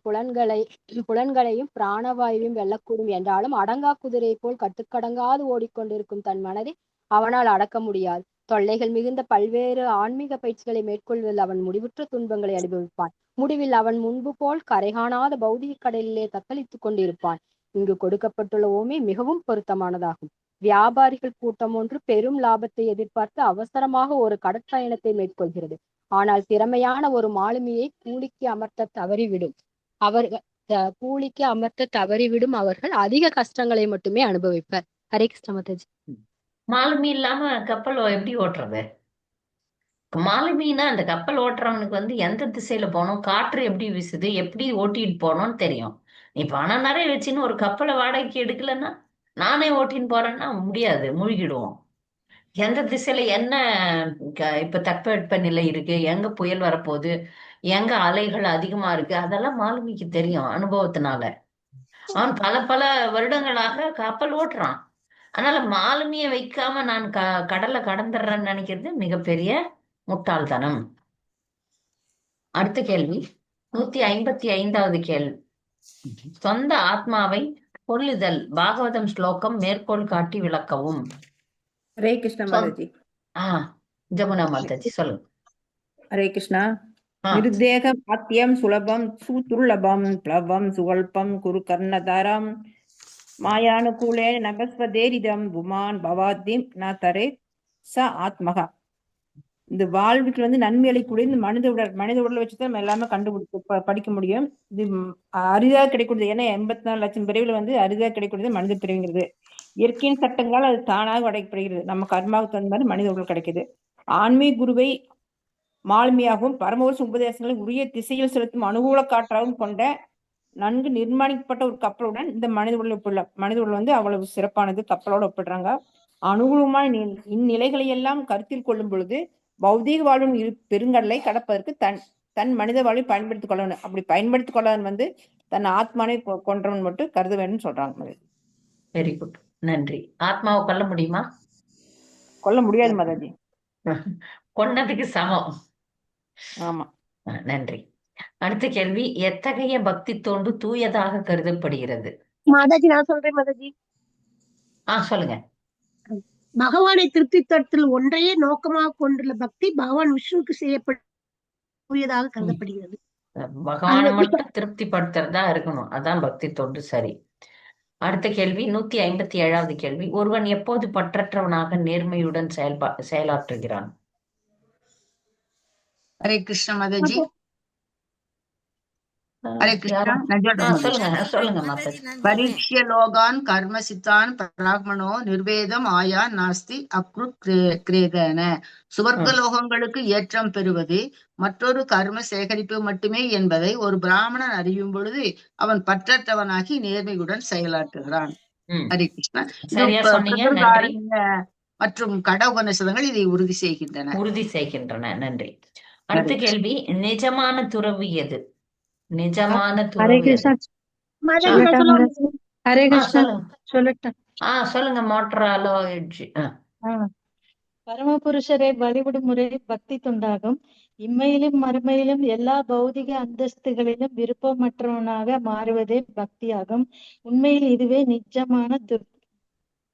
புலன்களையும் பிராணவாயுவையும் வெல்லக்கூடும் என்றாலும் அடங்கா குதிரை போல் கட்டுக்கடங்காது ஓடிக்கொண்டிருக்கும் தன் மனதை அவனால் அடக்க முடியாது. தொல்லைகள் மிகுந்த பல்வேறு ஆன்மீக பயிற்சிகளை மேற்கொள்வதில் அவன் முடிவுற்ற துன்பங்களை அனுபவிப்பான். முடிவில் அவன் முன்பு போல் கரைகாணாத பௌதிக கடலிலே தத்தளித்துக் கொண்டிருப்பான். இங்கு கொடுக்கப்பட்டுள்ள ஓமை மிகவும் பொருத்தமானதாகும். வியாபாரிகள் கூட்டம் ஒன்று பெரும் லாபத்தை எதிர்பார்த்து அவசரமாக ஒரு கடற்பயணத்தை மேற்கொள்கிறது. ஆனால் திறமையான ஒரு மாலுமியை கூலிக்கு அமர்த்த தவறிவிடும் அவர்கள் அதிக கஷ்டங்களை மட்டுமே அனுபவிப்பர். ஹரே கிருஷ்ண மாதாஜி. மாலுமி இல்லாம கப்பல் எப்படி ஓட்டுறது? மாலுமின்னா அந்த கப்பல் ஓட்டுறவனுக்கு வந்து எந்த திசையில போகணும், காற்று எப்படி வீசுது, எப்படி ஓட்டிட்டு போகணும்னு தெரியும். நீ பணம் நிறைய வச்சுன்னு ஒரு கப்பலை வாடகைக்கு எடுக்கலன்னா, நானே ஓட்டின்னு போறேன்னா முடியாது, மூழ்கிடுவோம். எந்த திசையில என்ன இப்ப தட்பவெப்பநிலை இருக்கு, எங்க புயல் வரப்போகுது, எங்க அலைகள் அதிகமா இருக்கு, அதெல்லாம் மாலுமிக்கு தெரியும் அனுபவத்தினால. அவன் பல வருடங்களாக கப்பல் ஓட்டுறான். அதனால மாலுமியை வைக்காம நான் கடலை கடந்துடுறேன்னு நினைக்கிறது மிகப்பெரிய முட்டாள்தனம். அடுத்த கேள்வி 155வது கேள்வி. சொந்த ஆத்மாவை கொல்லுதல். பாகவதம் ஸ்லோகம் மேற்கோள் காட்டி விளக்கவும். ஹரே கிருஷ்ண மாதாஜி. ஜமுனா மாதாஜி சொல்லுங்க. ஹரே கிருஷ்ணா. நிருத்தேகம் ஆத்தியம் சுலபம் சுதுர்லபம் பிளவம் சுகல்பம் குரு கர்ணதாரம் மாயானுகூலே நபஸ்வதேரிதம் புமான் பவாத்திம் ந தரே ச ஆத்மகா. இந்த வாழ்வுக்கு வந்து நன்மை அளிக்கூடிய இந்த மனித உடலை வச்சுதான் நம்ம எல்லாமே படிக்க முடியும். இது அரிதாக கிடைக்கூடியது. ஏன்னா 84 லட்சம் பிரிவுல வந்து அரிதாக கிடைக்கூடியது மனித பிரிவுங்கிறது. இயற்கையின் சட்டங்களால் அது தானாக அடைக்கப்படுகிறது. நம்ம கர்மாவுக்கு தகுந்த மாதிரி மனித உடல் கிடைக்குது. ஆன்மீக குருவை மாலுமியாகவும் பரமவச உபதேசங்களை உரிய திசையில் செலுத்தும் அனுகூல காற்றாகவும் கொண்ட நன்கு நிர்மாணிக்கப்பட்ட ஒரு கப்பலுடன் இந்த மனித உடல் வந்து அவ்வளவு சிறப்பானது. கப்பலோட ஒப்பிடுறாங்க. அனுகூலமான இந்நிலைகளை எல்லாம் கருத்தில் கொள்ளும் பொழுது பௌதீக வாழ்வின் பெருங்கடலை கடப்பதற்கு தன் மனித வாழ்வை பயன்படுத்திக் கொள்ளணும். அப்படி பயன்படுத்திக் கொள்ளவன் வந்து தன் ஆத்மானை கொன்றவன் மட்டும் கருத வேண்டும் சொல்றாங்க. வெரி குட், நன்றி. ஆத்மாவை கொல்ல முடியுமா? கொல்ல முடியாது மாதாஜி. கொன்னதுக்கு சமம். ஆமா, நன்றி. அடுத்த கேள்வி. எத்தகைய பக்தி தோண்டு தூயதாக கருதப்படுகிறது? மாதாஜி நான் சொல்றேன் மாதாஜி. சொல்லுங்க. பகவானை திருப்திப்படுத்தல் ஒன்றையே நோக்கமாக கொண்டுள்ள பக்தி பகவான் விஷ்ணுவுக்கு செய்யப்பட்டதாக கருதப்படுகிறது. பகவானை மட்டும் திருப்திப்படுத்துறதா இருக்கணும், அதான் பக்தி தொண்டு. சரி. அடுத்த கேள்வி 157வது கேள்வி. ஒருவன் எப்போது பற்றற்றவனாக நேர்மையுடன் செயலாற்றுகிறான்? ஹரே கிருஷ்ண மாதாஜி. ஹரே கிருஷ்ணா. சொல்லுங்க மாதாஜி. பரீட்சிய லோகான் கர்ம சித்தான் பிராக்மணோ நிர்வேதம் ஆயா நாஸ்தி அக்ருத் கிரேதன. சுவர்க்க லோகங்களுக்கு ஏற்றம் பெறுவது மற்றொரு கர்ம சேகரிப்பு மட்டுமே என்பதை ஒரு பிராமணன் அறியும் பொழுது அவன் பற்றற்றவனாகி நேர்மையுடன் செயலாற்றுகிறான். ஹரே கிருஷ்ணா. மற்றும் கட உபநிஷதங்கள் இதை உறுதி செய்கின்றன. நன்றி. அடுத்த கேள்வி. நிஜமான துறவு எது? நிஜமான துறவு சொல்லுங்க. மோட்டராலோ பரமபுருஷரை வழிபடும் முறை பக்தி தொண்டாகும். இம்மையிலும் மறுமையிலும் எல்லா பௌதிக அந்தஸ்துகளிலும் விருப்பமற்றவனாக மாறுவதே பக்தியாகும். உண்மையில் இதுவே நிஜமான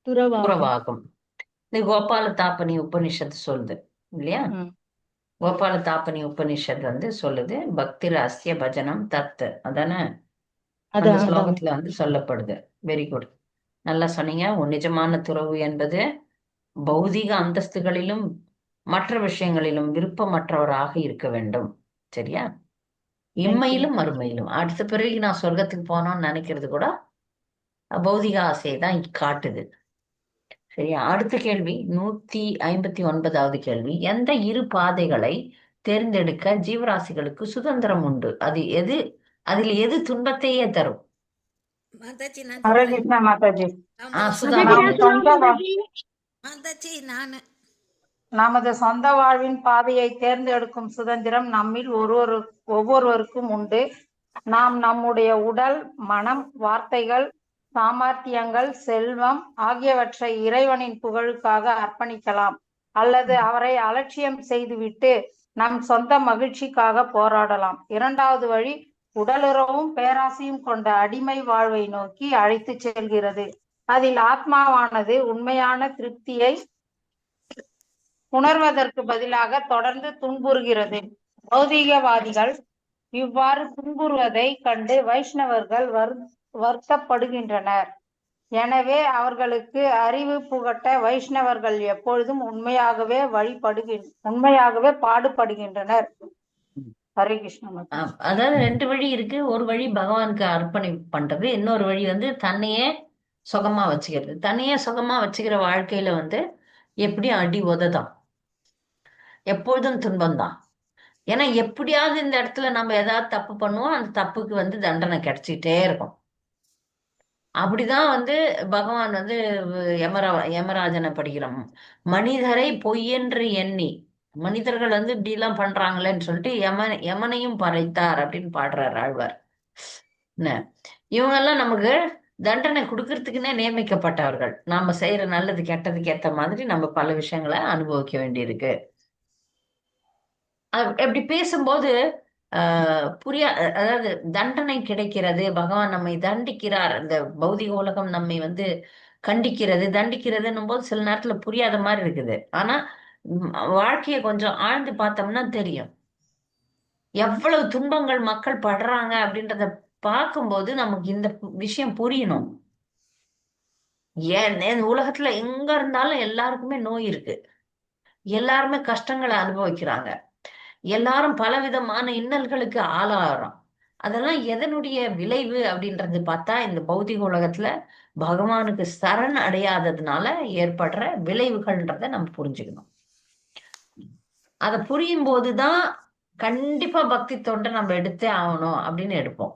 துறவாகும். இந்த கோபால தாப்பனி உபனிஷத்து சொல்லுது இல்லையா? கோபால தாப்பனி உபனிஷத் வந்து சொல்லுது பக்தி ரஹஸ்ய பஜனம் தத், அதானே அந்த ஸ்லோகத்துல வந்து சொல்லப்படுது. வெரி குட், நல்லா சொன்னீங்க. நிஜமான துறவு என்பது பௌதிக அந்தஸ்துகளிலும் மற்ற விஷயங்களிலும் விருப்பமற்றவராக இருக்க வேண்டும். சரியா? இம்மையிலும் மறுமையிலும். அடுத்த பிறகு நான் சொர்க்கத்துக்கு போனோம்னு நினைக்கிறது கூட பௌதிக ஆசையை தான் காட்டுது. சரியா? அடுத்த கேள்வி 159வது கேள்வி. எந்த இரு பாதைகளை தேர்ந்தெடுக்க ஜீவராசிகளுக்கு சுதந்திரம் உண்டு? அதில் எது துன்பத்தையே தரும்? மாதாஜி ஹரே கிருஷ்ணா மாதாஜி. சுதா மாதாஜி நானு நமது சொந்த வாழ்வின் பாதையை தேர்ந்தெடுக்கும் சுதந்திரம் நம்மில் ஒவ்வொருவருக்கும் உண்டு. நாம் நம்முடைய உடல், மனம், வார்த்தைகள், சாமர்த்தியங்கள், செல்வம் ஆகியவற்றை இறைவனின் புகழுக்காக அர்ப்பணிக்கலாம், அல்லது அவரை அலட்சியம் செய்துவிட்டு நம் சொந்த மகிழ்ச்சிக்காக போராடலாம். இரண்டாவது வழி உடலுறவும் பேராசையும் கொண்ட அடிமை வாழ்வை நோக்கி அழைத்து செல்கிறது. அதில் ஆத்மாவானது உண்மையான திருப்தியை உணர்வதற்கு பதிலாக தொடர்ந்து துன்புறுகிறது. பௌதீகவாதிகள் இவ்வாறு துன்புறுவதை கண்டு வைஷ்ணவர்கள் வருத்தப்படுகின்றனர். எனவே அவர்களுக்கு அறிவு புகட்ட வைஷ்ணவர்கள் எப்பொழுதும் உண்மையாகவே பாடுபடுகின்றனர். ஹரே கிருஷ்ணா. அதாவது 2 வழி இருக்கு. ஒரு வழி பகவானுக்கு அர்ப்பணி பண்றது, இன்னொரு வழி வந்து தன்னையே சுகமா வச்சுக்கிறது. தன்னையே சுகமா வச்சுக்கிற வாழ்க்கையில வந்து எப்படி அடி உததான், எப்பொழுதும் துன்பம்தான். ஏன்னா எப்படியாவது இந்த இடத்துல நம்ம ஏதாவது தப்பு பண்ணுவோம், அந்த தப்புக்கு வந்து தண்டனை கிடைச்சிக்கிட்டே இருக்கும். அப்படிதான் வந்து பகவான் வந்து யமராஜனை படிக்கிறோம். மனிதரை பொய்யென்று எண்ணி, மனிதர்கள் வந்து இப்படி எல்லாம் பண்றாங்களேன்னு சொல்லிட்டு யமனையும் பறைத்தார் அப்படின்னு பாடுறார் ஆழ்வார். என்ன, இவங்க எல்லாம் நமக்கு தண்டனை கொடுக்கறதுக்குன்னே நியமிக்கப்பட்டவர்கள். நாம செய்யற நல்லது கெட்டதுக்கு ஏத்த மாதிரி நம்ம பல விஷயங்களை அனுபவிக்க வேண்டியிருக்கு. எப்படி பேசும்போது அதாவது தண்டனை கிடைக்கிறது, பகவான் நம்மை தண்டிக்கிறார், இந்த பௌதிக உலகம் நம்மை வந்து கண்டிக்கிறது, தண்டிக்கிறதுன்னும் போது சில நேரத்துல புரியாத மாதிரி இருக்குது. ஆனா வாழ்க்கையை கொஞ்சம் ஆழ்ந்து பார்த்தோம்னா தெரியும் எவ்வளவு துன்பங்கள் மக்கள் படுறாங்க அப்படின்றத பார்க்கும்போது நமக்கு இந்த விஷயம் புரியணும். ஏன் உலகத்துல எங்க இருந்தாலும் எல்லாருக்குமே நோய் இருக்கு, எல்லாருமே கஷ்டங்களை அனுபவிக்கிறாங்க, எல்லாரும் பலவிதமான இன்னல்களுக்கு ஆளாகிறோம். அதெல்லாம் எதனுடைய விளைவு அப்படின்றது பார்த்தா இந்த பௌதிக உலகத்துல பகவானுக்கு சரண் அடையாததுனால ஏற்படுற விளைவுகள்ன்றத நம்ம புரிஞ்சுக்கணும். அதை புரியும் போதுதான் கண்டிப்பா பக்தி தொண்டை நம்ம எடுத்தே ஆகணும் அப்படின்னு எடுப்போம்.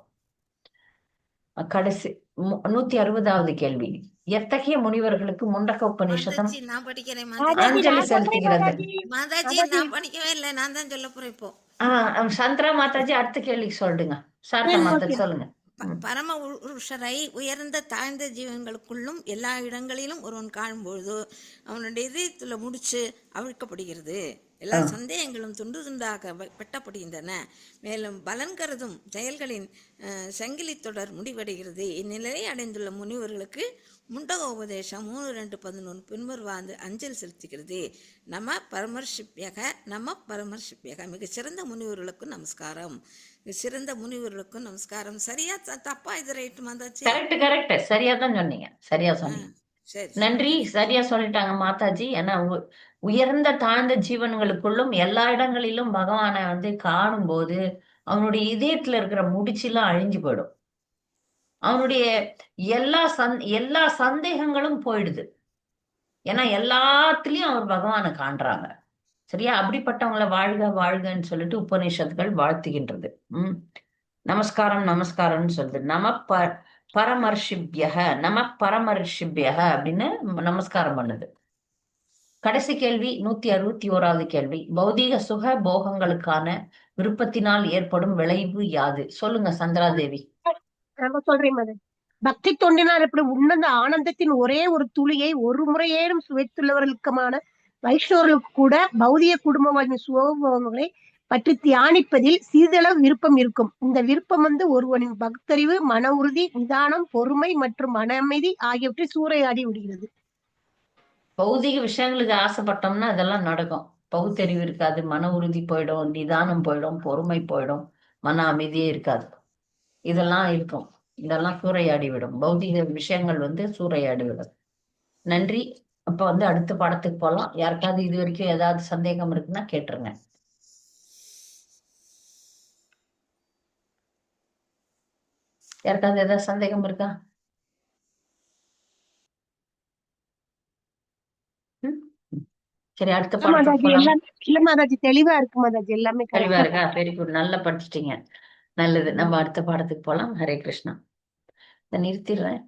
கடைசி 160வது கேள்வி. எத்தகைய முனிவர்களுக்கு முண்டக உபநிஷதம் நான் படிக்கிறேன் அஞ்சலி செலுத்துகிறது? மாதாஜி நான் படிக்கவே இல்லை, நான் தான் சொல்ல போறேன் இப்போ. சந்திரா மாதாஜி அடுத்த கேள்விக்கு சொல்லுங்க. சாரதா மாதாஜி சொல்லுங்க. பரம புருஷரை உயர்ந்த தாழ்ந்த ஜீவன்களுக்குள்ளும் எல்லா இடங்களிலும் ஒருவன் காணும்பொழுது அவனுடைய இதயத்துல முடிச்சு அவிழ்க்கப்படுகிறது. எல்லா சந்தேகங்களும் துண்டு துண்டாக வெட்டப்படுகின்றன. மேலும் பலன் கருதும் செயல்களின் சங்கிலி தொடர் முடிவடைகிறது. இந்நிலையை அடைந்துள்ள முனிவர்களுக்கு முண்டக உபதேசம் 3.2.11 பின்வருவாந்து அஞ்சல் செலுத்துகிறது. நம பரமர்ஷிப்யக, நம பரமர்ஷிப்யக. மிகச்சிறந்த முனிவர்களுக்கும் நமஸ்காரம், சிறந்த முனிவர்களுக்கும் நமஸ்காரம். சரியா தப்பா இது ரைட் மாதாஜி? கரெக்ட், சரியா தான் சொன்னீங்க, சரியா சொன்னீங்க. நன்றி, சரியா சொல்லிட்டாங்க மாதாஜி. ஏன்னா உயர்ந்த தாழ்ந்த ஜீவன்களுக்குள்ளும் எல்லா இடங்களிலும் பகவானை வந்து காணும் போது அவனுடைய இதயத்துல இருக்கிற முடிச்செல்லாம் அழிஞ்சு போயிடும். அவனுடைய எல்லா சந்தேகங்களும் போயிடுது. ஏன்னா எல்லாத்துலயும் அவர் பகவானை காண்றாங்க. சரியா? அப்படிப்பட்டவங்களை வாழ்க வாழ்கன்னு சொல்லிட்டு உபநிஷத்துகள் வாழ்த்துகின்றது. நமஸ்காரம் நமஸ்காரம்னு சொல்லுது. பரமர்ஷிப்யக, பரமர்ஷிப்யக அப்படின்னு நமஸ்காரம் பண்ணுது. கடைசி கேள்வி 161வது கேள்வி. பௌதீக சுக போகங்களுக்கான விருப்பத்தினால் ஏற்படும் விளைவு யாது? சொல்லுங்க சந்திரா தேவி. சொல்றேன் மதன். பக்தி தொண்டினால் எப்படி உன்னத ஆனந்தத்தின் ஒரே ஒரு துளியை ஒரு முறையேனும் சுவைத்துள்ளவர்களுக்குமான வைஷ்ணவர்களுக்கு கூட பௌதிக குடும்ப சுகங்களை பற்றி தியானிப்பதில் சிறிதளவு விருப்பம் இருக்கும். இந்த விருப்பம் ஒருவனின் பக்தறிவு, மன உறுதி, நிதானம், பொறுமை மற்றும் மன அமைதி ஆகியவற்றை சூறையாடி விடுகிறது. பௌதிக விஷயங்களுக்கு ஆசைப்பட்டோம்னா அதெல்லாம் நடக்கும். பகுத்தறிவு இருக்காது, மன உறுதி போயிடும், நிதானம் போயிடும், பொறுமை போயிடும், மன அமைதியே இருக்காது. இதெல்லாம் இருக்கும். இதெல்லாம் சூறையாடி விடும். பௌதிக விஷயங்கள் சூறையாடி விடும். நன்றி. அப்ப அடுத்த பாடத்துக்கு போலாம். யாருக்காவது இது வரைக்கும் ஏதாவது சந்தேகம் இருக்குன்னா கேட்டுருங்க. யாருக்காவது ஏதாவது சந்தேகம் இருக்கா? சரி, அடுத்த பாடத்துக்கு போலாம். இல்ல மாதாஜி, தெளிவா இருக்கு மாதாஜி, எல்லாமே தெளிவா இருக்கா? வெரி குட், நல்லா படிச்சிட்டீங்க. நல்லது. நம்ம அடுத்த பாடத்துக்கு போலாம். ஹரே கிருஷ்ணா. இதை நிறுத்திடுறேன்.